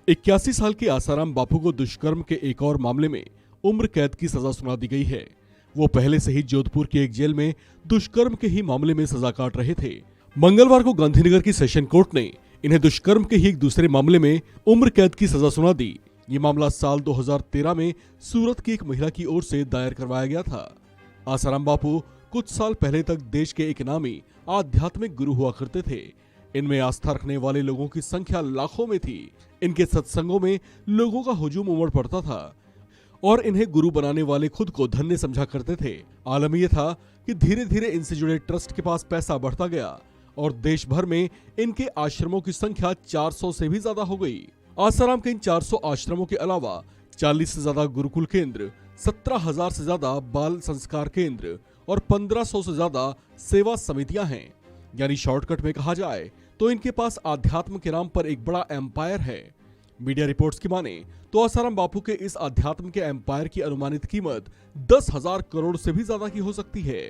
81 साल के आसाराम बापू को दुष्कर्म के एक और मामले में उम्र कैद की सजा सुना दी गई है। वो पहले से ही जोधपुर की एक जेल में दुष्कर्म के ही मामले में सजा काट रहे थे। मंगलवार को गांधीनगर की सेशन कोर्ट ने इन्हें दुष्कर्म के ही एक दूसरे मामले में उम्र कैद की सजा सुना दी। ये मामला साल 2013 में सूरत की एक महिला की ओर से दायर करवाया गया था। आसाराम बापू कुछ साल पहले तक देश के एक नामी आध्यात्मिक गुरु हुआ करते थे। इनमें आस्था रखने वाले लोगों की संख्या लाखों में थी। इनके सत्संगों में लोगों का हुजूम उमड़ पड़ता था और इन्हें गुरु बनाने वाले खुद को धन्य समझा करते थे। आलम यह था कि धीरे धीरे इनसे जुड़े ट्रस्ट के पास पैसा बढ़ता गया और देश भर में इनके आश्रमों की संख्या 400 से भी ज्यादा हो गई। आसाराम के इन 400 आश्रमों के अलावा 40 से ज्यादा गुरुकुल केंद्र, 17,000 से ज्यादा बाल संस्कार केंद्र और 1500 से ज्यादा सेवा समितियां हैं। यानी शॉर्टकट में कहा जाए तो इनके पास आध्यात्म के नाम पर एक बड़ा एम्पायर है। मीडिया रिपोर्ट्स की माने तो आसाराम बापू के इस अध्यात्म के एम्पायर की अनुमानित कीमत 10,000 करोड़ से भी ज्यादा की हो सकती है।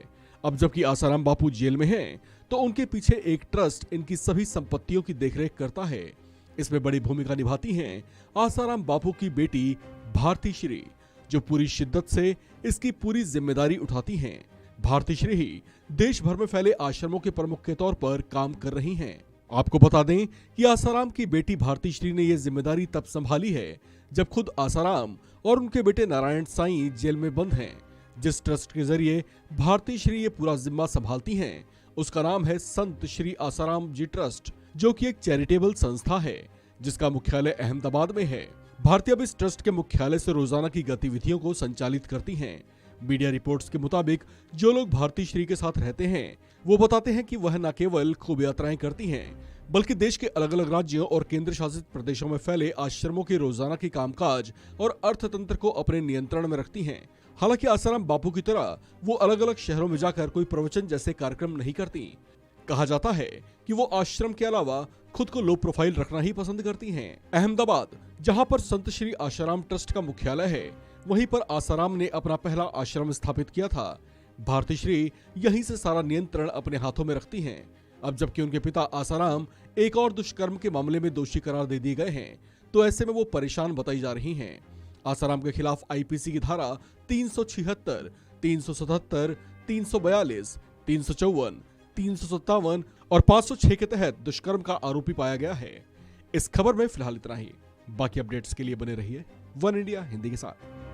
अब जबकि आसाराम बापू जेल में हैं, तो उनके पीछे एक ट्रस्ट इनकी सभी संपत्तियों की देखरेख करता है। इसमें बड़ी भूमिका निभाती हैं आसाराम बापू की बेटी भारती श्री, जो पूरी शिद्दत से इसकी पूरी जिम्मेदारी उठाती हैं। भारती श्री ही देश भर में फैले आश्रमों के प्रमुख के तौर पर काम कर रही हैं। आपको बता दें कि आसाराम की बेटी भारती श्री ने यह जिम्मेदारी तब संभाली है जब खुद आसाराम और उनके बेटे नारायण साईं जेल में बंद हैं। जिस ट्रस्ट के जरिए भारती श्री ये पूरा जिम्मा संभालती हैं, उसका नाम है संत श्री आसाराम जी ट्रस्ट, जो कि एक चैरिटेबल संस्था है जिसका मुख्यालय अहमदाबाद में है। भारती अब इस ट्रस्ट के मुख्यालय से रोजाना की गतिविधियों को संचालित करती हैं। मीडिया रिपोर्ट्स के मुताबिक जो लोग भारती श्री के साथ रहते हैं वो बताते हैं कि वह न केवल खूब यात्राएं करती हैं, बल्कि देश के अलग अलग राज्यों और केंद्र शासित प्रदेशों में फैले आश्रमों के रोजाना के कामकाज और अर्थतंत्र को अपने नियंत्रण में रखती हैं। हालांकि आसाराम बापू की तरह वो अलग अलग शहरों में जाकर कोई प्रवचन जैसे कार्यक्रम नहीं करती। कहा जाता है कि वो आश्रम के अलावा खुद को लो प्रोफाइल रखना ही पसंद करती हैं। अहमदाबाद, जहां पर संत श्री आसाराम ट्रस्ट का मुख्यालय है, वहीं पर आसाराम ने अपना पहला आश्रम स्थापित किया था। भारती श्री यहीं से सारा नियंत्रण अपने हाथों में रखती हैं। अब जबकि उनके पिता आसाराम एक और दुष्कर्म के मामले में दोषी करार दे दिए गए हैं, तो ऐसे में वो परेशान बताई जा रही हैं। आसाराम के खिलाफ आईपीसी की धारा 376, 377, 342, 354, 357 और 506 के तहत दुष्कर्म का आरोपी पाया गया है। इस खबर में फिलहाल इतना ही। बाकी अपडेट्स के लिए बने रहिए वन इंडिया हिंदी के साथ।